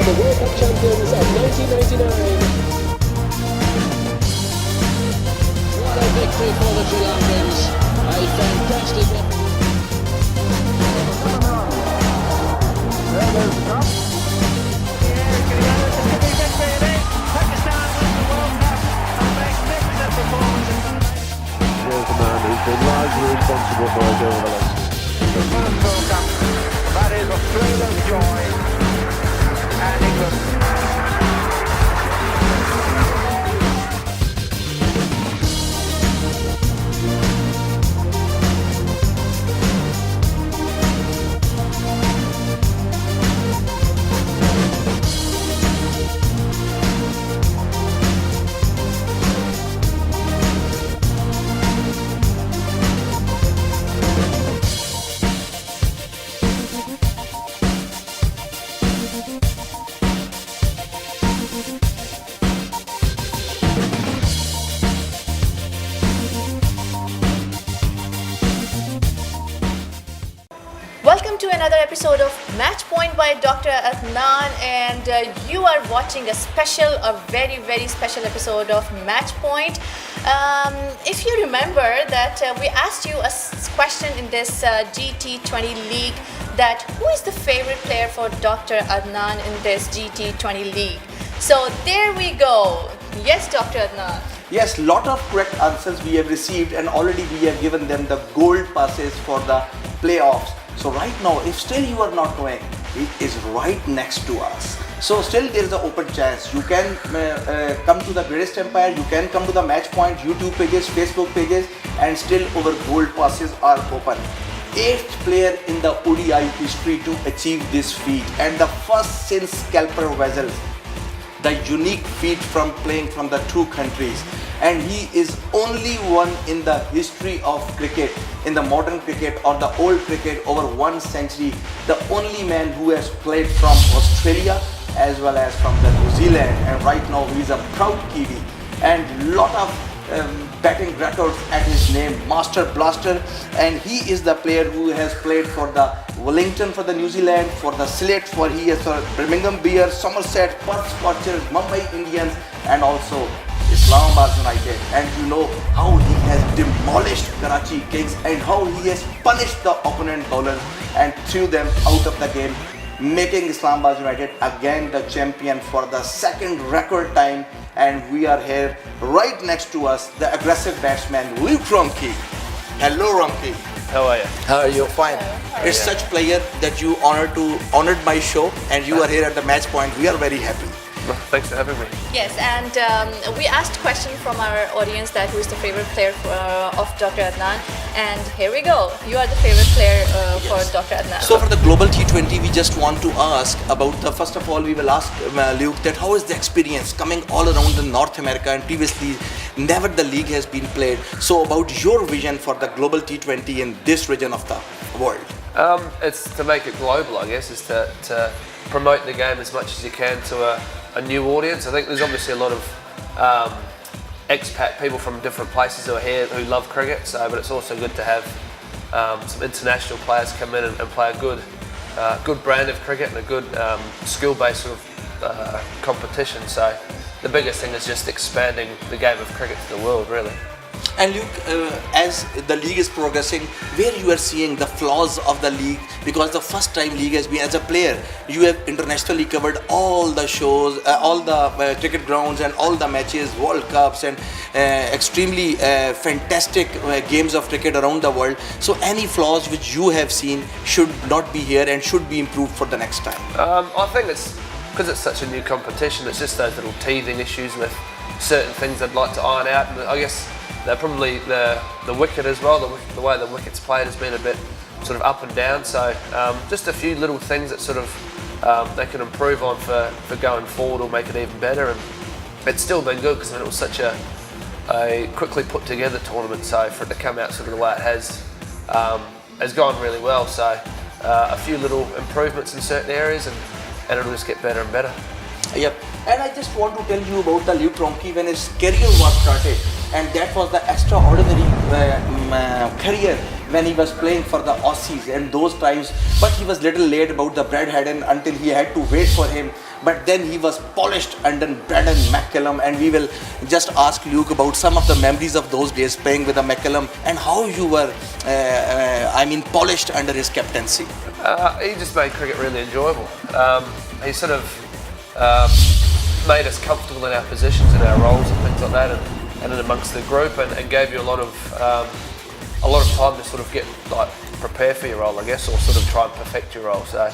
the World Cup champions of 1999. What a victory for the Sri Lankans. A fantastic Pakistan win the World Cup. A magnificent performance. Here's the man who's been largely responsible for us over the last. The first World Cup. That is Australia's joy. And England. Welcome to another episode of Match Point by Dr. Adnan, and you are watching a very special episode of Match Point. If you remember that we asked you a question in this GT20 league, that who is the favorite player for Dr. Adnan in this GT20 league? So there we go. Yes, Dr. Adnan. Yes, lot of correct answers we have received, and already we have given them the gold passes for the playoffs. So right now, if still you are not knowing, it is right next to us. So still there is an open chance. You can come to the Greatest Empire, you can come to the Match Point YouTube pages, Facebook pages, and still our gold passes are open. 8th player in the ODI history to achieve this feat, and the first since scalper vessels. The unique feat from playing from the two countries, and he is only one in the history of cricket, in the modern cricket or the old cricket over 1 century, the only man who has played from Australia as well as from the New Zealand, and right now he is a proud Kiwi, and lot of batting records at his name, Master Blaster, and he is the player who has played for the Wellington for the New Zealand, for the Slate, for he has for Birmingham Bears, Somerset, Perth Scorchers, Mumbai Indians, and also Islamabad United. And you know how he has demolished Karachi Kings and how he has punished the opponent bowlers and threw them out of the game, making Islamabad United again the champion for the second record time. And we are here right next to us, the aggressive batsman Ronchi. Hello Ronchi. How are you? How are you? Fine. It's such player that you honored my show, and you are here at the Match Point. We are very happy. Well, thanks for having me. Yes, and we asked a question from our audience that who is the favorite player of Dr. Adnan, and here we go. You are the favorite player for Dr. Adnan. So for the Global T20, we just want to ask about the, first of all, we will ask Luke that how is the experience coming all around the North America, and previously never the league has been played. So about your vision for the Global T20 in this region of the world. It's to make it global, I guess, is to promote the game as much as you can to a new audience. I think there's obviously a lot of expat people from different places who are here who love cricket, but it's also good to have some international players come in and play a good brand of cricket and a good skill-based sort of competition. So the biggest thing is just expanding the game of cricket to the world, really. And Luke, as the league is progressing, where you are seeing the flaws of the league, because the first time league has been, as a player, you have internationally covered all the shows, all the cricket grounds and all the matches, World Cups and extremely fantastic games of cricket around the world. So any flaws which you have seen should not be here and should be improved for the next time? I think it's because it's such a new competition, it's just those little teething issues with certain things I'd like to iron out, and I guess they're probably the wicket as well. The way the wicket's played has been a bit sort of up and down. So just a few little things that sort of they can improve on for going forward will make it even better. And it's still been good because it was such a quickly put together tournament. So for it to come out sort of the way it has gone really well. So a few little improvements in certain areas, and it'll just get better and better. Yep. And I just want to tell you about the Luke Ronchi when his career was started, and that was the extraordinary career when he was playing for the Aussies and those times, but he was little late about the Brad Haddon until he had to wait for him. But then he was polished under Braden McCallum, and we will just ask Luke about some of the memories of those days playing with the McCallum and how you were, polished under his captaincy. He just made cricket really enjoyable. He sort of made us comfortable in our positions and our roles and things like that, and in amongst the group, and gave you a lot of time to sort of prepare for your role, I guess, or sort of try and perfect your role. So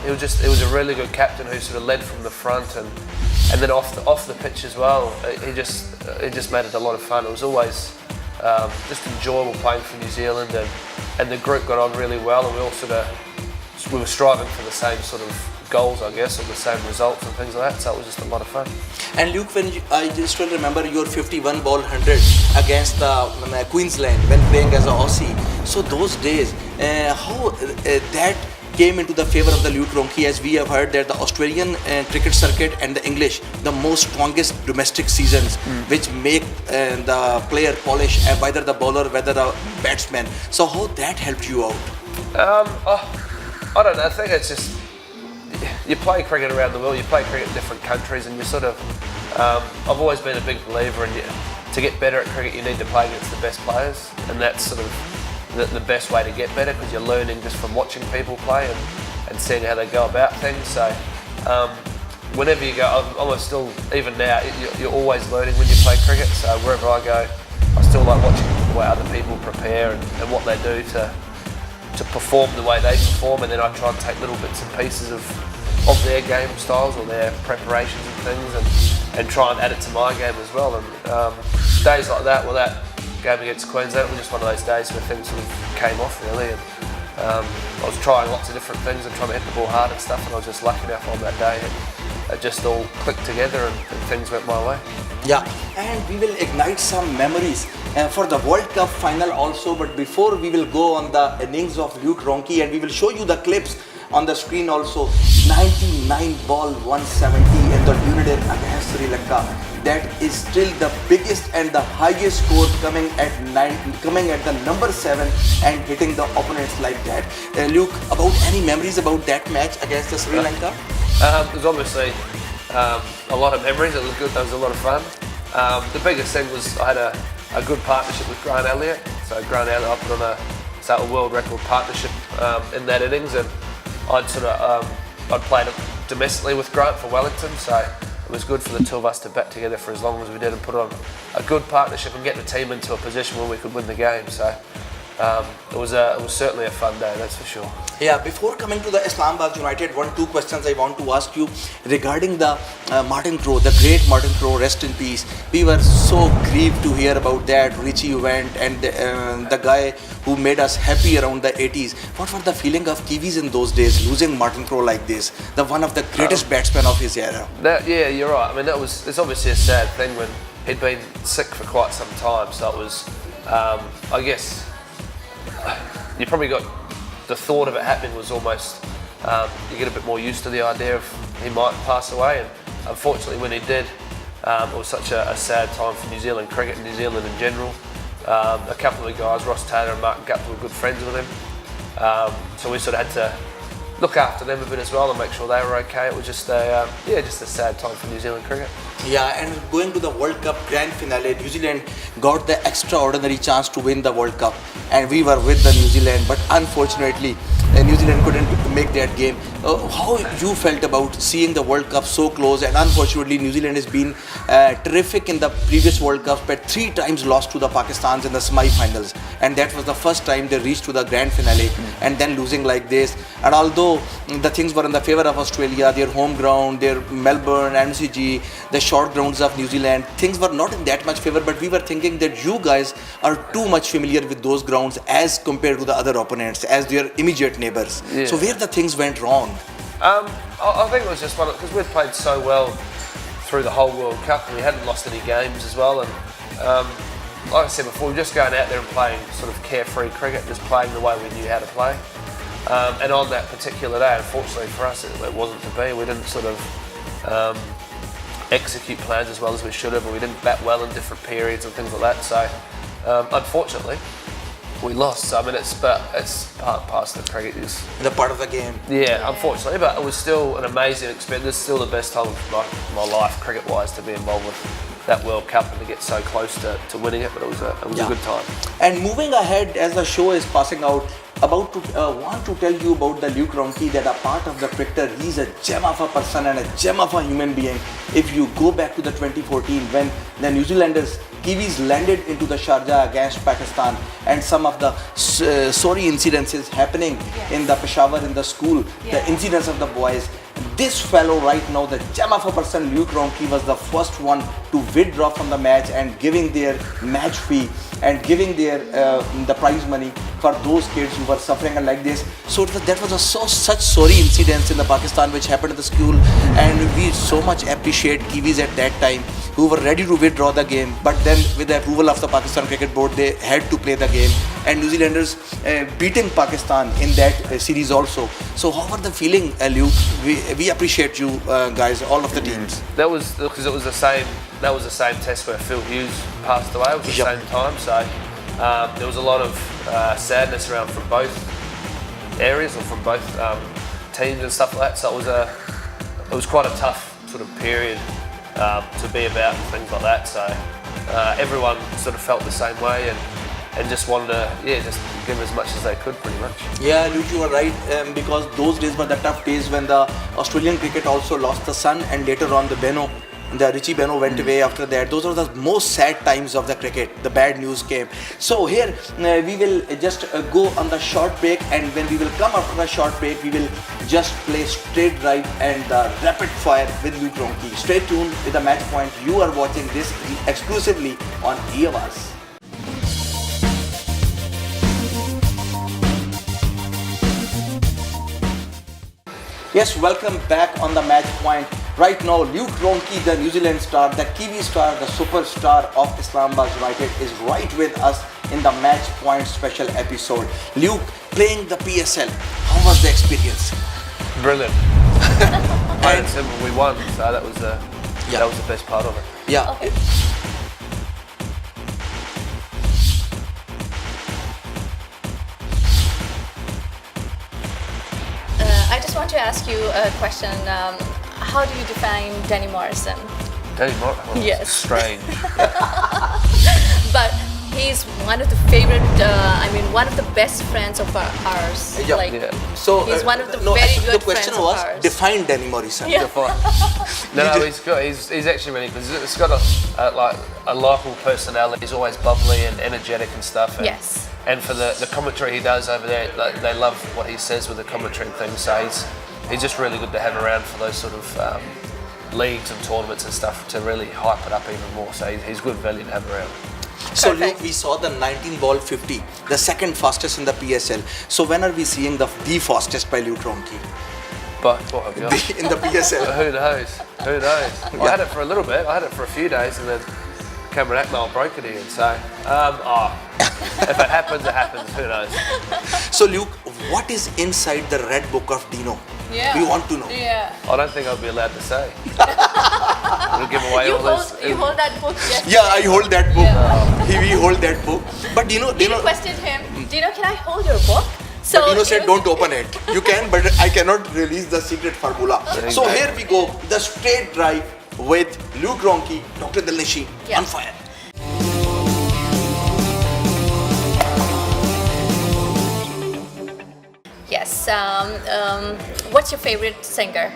he was a really good captain who sort of led from the front, and then off the pitch as well. He just made it a lot of fun. It was always just enjoyable playing for New Zealand, and the group got on really well, and we were striving for the same sort of goals, I guess, or the same results and things like that. So it was just a lot of fun. And Luke, I just still remember your 51 ball 100 against Queensland when playing as an Aussie. So those days, how that came into the favour of the Luke Ronchi, as we have heard that the Australian cricket circuit and the English, the most strongest domestic seasons, which make the player polish, whether the bowler, whether the batsman. So how that helped you out? I don't know. I think it's just you play cricket around the world. You play cricket in different countries, and you sort of. I've always been a big believer in to get better at cricket, you need to play against the best players, and that's sort of the best way to get better, because you're learning just from watching people play and seeing how they go about things. So whenever you go, I'm almost still, even now, you're always learning when you play cricket. So wherever I go, I still like watching the way other people prepare and what they do to perform the way they perform, and then I try and take little bits and pieces of their game styles or their preparations and things, and try and add it to my game as well. And days like that, that game against Queensland, it was just one of those days where things sort of came off really, and I was trying lots of different things and trying to hit the ball hard and stuff, and I was just lucky enough on that day, and it just all clicked together and things went my way. Yeah, and we will ignite some memories for the World Cup final also, but before we will go on the innings of Luke Ronchi, and we will show you the clips on the screen also. 99 ball 170 in the Dunedin against Sri Lanka. That is still the biggest and the highest score, coming at the number 7 and hitting the opponents like that. Luke, about any memories about that match against the Sri Lanka? It was obviously a lot of memories. It was good. It was a lot of fun. The biggest thing was I had a good partnership with Grant Elliott. So Grant Elliott, I put on a world record partnership in that innings, and I'd played it domestically with Grant for Wellington, so it was good for the two of us to bat together for as long as we did and put on a good partnership and get the team into a position where we could win the game. So it was certainly a fun day, that's for sure. Yeah, before coming to the Islamabad United, 1-2 questions I want to ask you regarding the Martin Crowe, the great Martin Crowe, rest in peace. We were so grieved to hear about that Ronchi event, and the guy who made us happy around the 80s. What were the feeling of Kiwis in those days, losing Martin Crowe like this, the one of the greatest batsmen of his era? Yeah, you're right. I mean, it's obviously a sad thing when he'd been sick for quite some time, so it was, I guess, you probably got the thought of it happening was almost, you get a bit more used to the idea of he might pass away, and unfortunately when he did, it was such a sad time for New Zealand cricket and New Zealand in general. A couple of the guys, Ross Taylor and Martin Gupta, were good friends with him, so we sort of had to look after them a bit as well and make sure they were okay. It was just a sad time for New Zealand cricket. Yeah, and going to the World Cup grand finale, New Zealand got the extraordinary chance to win the World Cup, and we were with the New Zealand, but unfortunately New Zealand couldn't make that game. How you felt about seeing the World Cup so close, and unfortunately New Zealand has been terrific in the previous World Cups, but 3 times lost to the Pakistans in the semi-finals, and that was the first time they reached to the grand finale, and then losing like this. And although the things were in the favour of Australia, their home ground, their Melbourne, MCG, the short grounds of New Zealand, things were not in that much favour, but we were thinking that you guys are too much familiar with those grounds as compared to the other opponents, as their immediate neighbours. Yeah. So where the things went wrong? I think it was just because we'd played so well through the whole World Cup and we hadn't lost any games as well, and like I said before, we were just going out there and playing sort of carefree cricket, just playing the way we knew how to play. And on that particular day, unfortunately for us, it wasn't to be. We didn't sort of execute plans as well as we should have, or we didn't bat well in different periods and things like that. So unfortunately, we lost. So, I mean, it's part and parcel of cricket. Is The part of the game. yeah, unfortunately, but it was still an amazing experience. It's still the best time of my life, cricket-wise, to be involved with that World Cup and to get so close to winning it. But it was a good time. And moving ahead, as the show is passing out, want to tell you about the Luke Ronchi, that a part of the cricketer. He's a gem of a person and a gem of a human being. If you go back to the 2014 when the New Zealanders, Kiwis landed into the Sharjah against Pakistan, and some of the sorry incidences happening in the Peshawar in the school, the incidents of the boys. This fellow right now, the gem of a person, Luke Ronchi, was the first one to withdraw from the match and giving their match fee and giving their the prize money for those kids who were suffering and like this. So that was such sorry incidents in the Pakistan which happened at the school, and we so much appreciate Kiwis at that time who were ready to withdraw the game, but then with the approval of the Pakistan Cricket Board, they had to play the game, and New Zealanders beating Pakistan in that series also. So how were the feeling, Luke? We appreciate you guys, all of the teams. That was because it was the same. That was the same test where Phil Hughes passed away. It was the same time, so there was a lot of sadness around from both areas or from both teams and stuff like that. So it was quite a tough sort of period to be about and things like that. So everyone sort of felt the same way and just wanted to just give as much as they could, pretty much. Yeah, Luke, you are right, because those days were the tough days when the Australian cricket also lost the son, and later on the Richie Beno went away after that. Those are the most sad times of the cricket. The bad news came. So here we will just go on the short break, and when we will come after the short break, we will just play straight drive and rapid fire with Luke Ronchi. Stay tuned with the Match Point. You are watching this exclusively on EOS. Yes, welcome back on the Match Point. Right now, Luke Ronchi, the New Zealand star, the Kiwi star, the superstar of Islamabad United, is right with us in the Match Point special episode. Luke, playing the PSL, how was the experience? Brilliant. And we won, so that was the best part of it. Yeah. Okay. I just want to ask you a question. How do you define Danny Morrison? Danny Morrison? Oh, Yes. Strange. But he's one of the favorite, one of the best friends of ours. So he's one of the very good the question friends of was, ours. define Danny Morrison. Yeah. No, he's actually really good. He's got a likable personality. He's always bubbly and energetic and stuff. And, Yes. And for the commentary he does over there, they love what he says with the commentary and things. So he's just really good to have around for those sort of leagues and tournaments and stuff to really hype it up even more. So he's good value to have around. So Perfect. Luke, we saw the 19 ball 50, the second fastest in the PSL. So when are we seeing the fastest by Luke Ronchi? But what have you got? In the PSL. Who knows? Who knows? I had it for a little bit. I had it for a few days, and then Cameron Atnell broke it again. So, if it happens, it happens. Who knows? So Luke, what is inside the red book of Dino? Yeah. We want to know. Yeah. I don't think I'll be allowed to say. We'll give away You all this. hold that book, yes. Yeah, I hold that book. Yeah. We hold that book. But Dino requested him, Dino, can I hold your book? So but Dino said, don't open it. You can, but I cannot release the secret formula. So here we go, the straight drive with Luke Ronchi, Dr. Dilnishi, on fire. Yes. What's your favorite singer?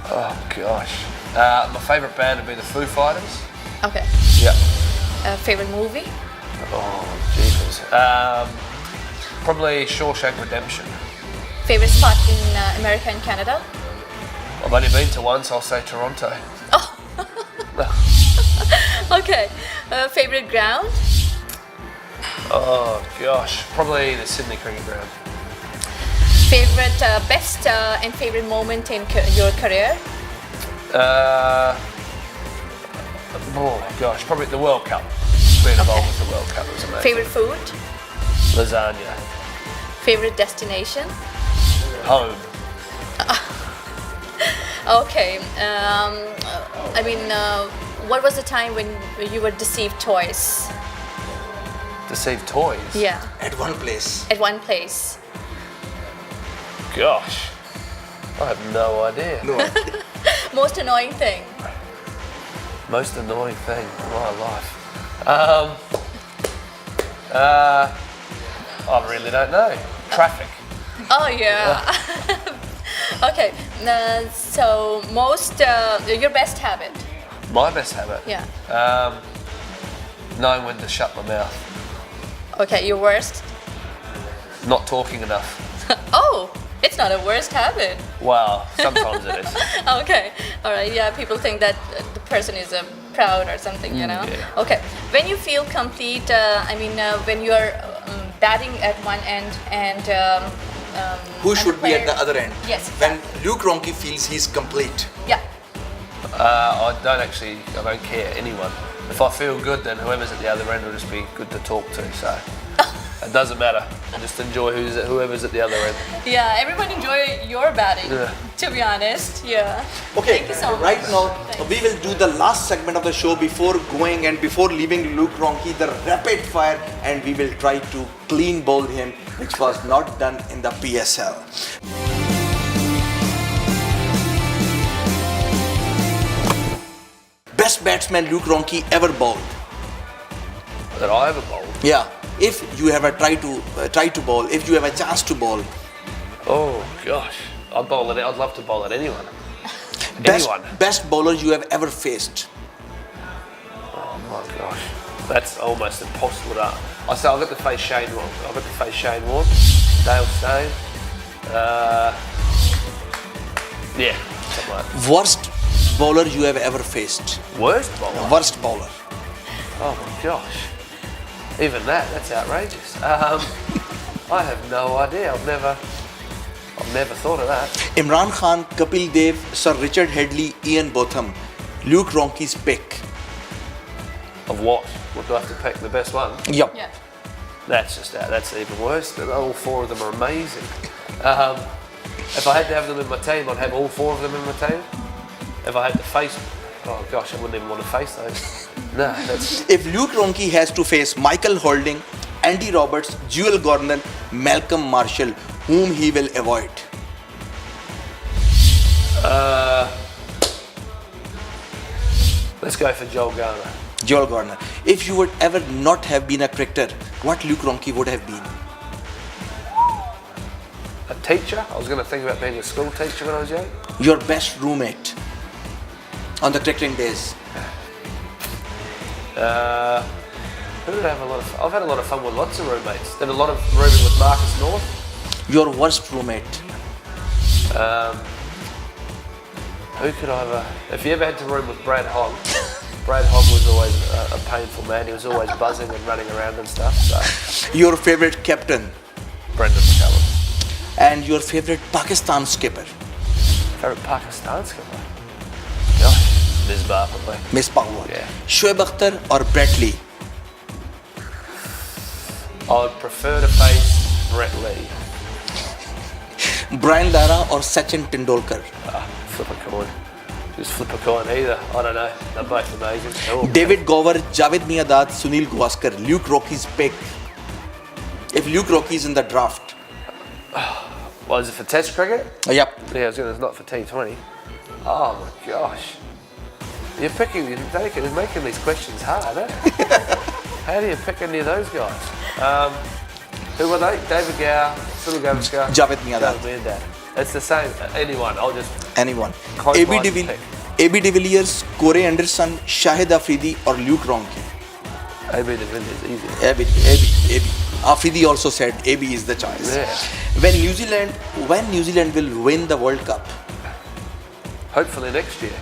Oh gosh, my favourite band would be the Foo Fighters. Okay. Yeah. Favorite movie? Oh Jesus. Probably Shawshank Redemption. Favorite spot in America and Canada? I've only been to one, so I'll say Toronto. Okay. Favorite ground? Oh gosh, probably the Sydney Cricket Ground. Favorite, best and favorite moment in your career? Oh gosh, probably the World Cup. Being involved with the World Cup was amazing. Favorite food? Lasagna. Favorite destination? Home. Okay. What was the time when you were deceived twice? Received toys? Yeah, at one place. at one place. Gosh. I have no idea. No. Most annoying thing. Most annoying thing in my life. I really don't know. Traffic. Oh yeah. Okay. So most your best habit. My best habit? Yeah. Knowing when to shut my mouth. Okay. Your worst. Not talking enough. Oh, it's not a worst habit. Well, sometimes it is. Okay. All right. Yeah. People think that the person is proud or something. You know. Yeah. Okay. When you feel complete, when you're batting at one end and Who should be at player- the other end? Yes, When Luke Ronchi feels he's complete. Yeah. I don't care anyone. If I feel good, then whoever's at the other end will just be good to talk to. So it doesn't matter. I just enjoy whoever's at the other end. Yeah. Everyone enjoy your batting. Yeah. To be honest. Yeah. Okay, Thank you so much. right now Thanks. we will do the last segment of the show before going and before leaving Luke Ronchi, the rapid fire, and we will try to clean bowl him, which was not done in the PSL. Best batsman Luke Ronchi ever bowled. That I ever bowled. Yeah, if you ever try to bowl, if you have a chance to bowl. Oh gosh, I'd love to bowl at anyone. Best, Anyone. best bowler you have ever faced. Oh my gosh, that's almost impossible to. I say I've got to face Shane Warne. Dale Steyn. Yeah, something like that. Worst bowler you have ever faced. Worst bowler. Worst bowler. Oh my gosh, even that's outrageous. I have no idea. I've never thought of that. Imran Khan, Kapil Dev, Sir Richard Headley, Ian Botham. Luke Ronchi's pick. Of what? What do I have to pick? The best one? Yup. Yeah. That's even worse. All four of them are amazing. If I had to have them in my team, I'd have all four of them in my team. If I had to face, oh gosh, I wouldn't even want to face those. No, that's If Luke Ronchi has to face Michael Holding, Andy Roberts, Jewel Gordon, Malcolm Marshall, whom he will avoid? let's go for Joel Garner. Joel Gordon. If you would ever not have been a cricketer, what Luke Ronchi would have been? A teacher. I was going to think about being a school teacher when I was young. Your best roommate on the cricketing days. Who did I have a lot of? I've had a lot of fun with lots of roommates. Did a lot of rooming with Marcus North. Your worst roommate. Who could I have? If you ever had to room with Brad Hogg, Brad Hogg was always a painful man. He was always buzzing and running around and stuff. So Your favorite captain. Brendan McCullum. And your favorite Pakistan skipper. Favorite Pakistan skipper? Gosh, Misbah probably. Miss Pawar. Yeah. Shoaib Akhtar or Brett Lee? I would prefer to face Brett Lee. Brian Lara or Sachin Tendulkar? Flip a coin. Just flip a coin either. I don't know. They're both amazing. They're all David Gower, Javed Miandad, Sunil Gavaskar, Luke Ronchi's pick. If Luke Ronchi is in the draft. What is it for Test cricket? Yep. Yeah, I was going to. It's not for T20. Oh my gosh. You're making these questions hard, eh? How do you pick any of those guys? Who were they? David Gower, Sunil Gavaskar, Javed Miandad. Javed Miandad. It's the same. Anyone. I'll just. Anyone. Close AB minds de, pick. AB de Villiers, Corey Anderson, Shahid Afridi or Luke Ronchi? AB de Villiers is easy. AB. Afridi also said AB is the choice. Yeah. When New Zealand will win the World Cup? Hopefully next year.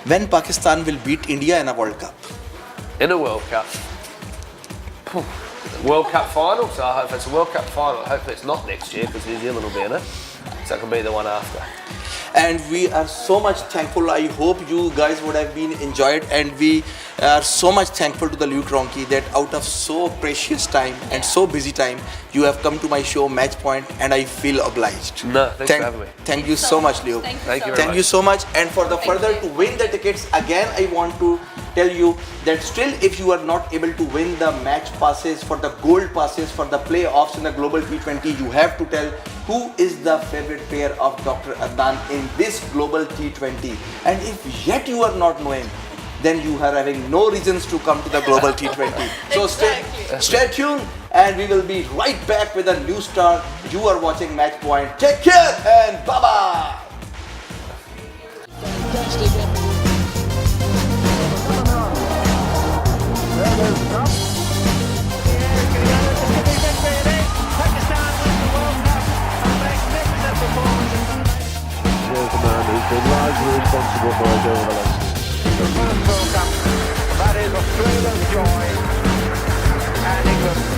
When Pakistan will beat India in a World Cup? In a World Cup. World Cup final, so I hope it's a World Cup final. Hopefully it's not next year because New Zealand will be in it. So it can be the one after. And we are so much thankful. I hope you guys would have been enjoyed, and we are so much thankful to the Luke Ronchi that out of so precious time and so busy time, you have come to my show Match Point, and I feel obliged. No, thanks for having me. Thank you so much, Luke. Thank you very Thank much. you so much. And for the Thank further you. to win the tickets, again I want to tell you that still if you are not able to win the match passes for the gold passes for the playoffs in the global T20, you have to tell who is the favorite player of Dr. Adnan in this global T20. And if yet you are not knowing, then you are having no reasons to come to the global T20. So Exactly. stay tuned, and we will be right back with a new star. You are watching Match Point. Take care and bye bye. Fantastic. Pakistan win the World Cup. A magnificent performance. Here's the man who's been largely responsible for us over the last. The first World Cup. That is Australia's joy and England.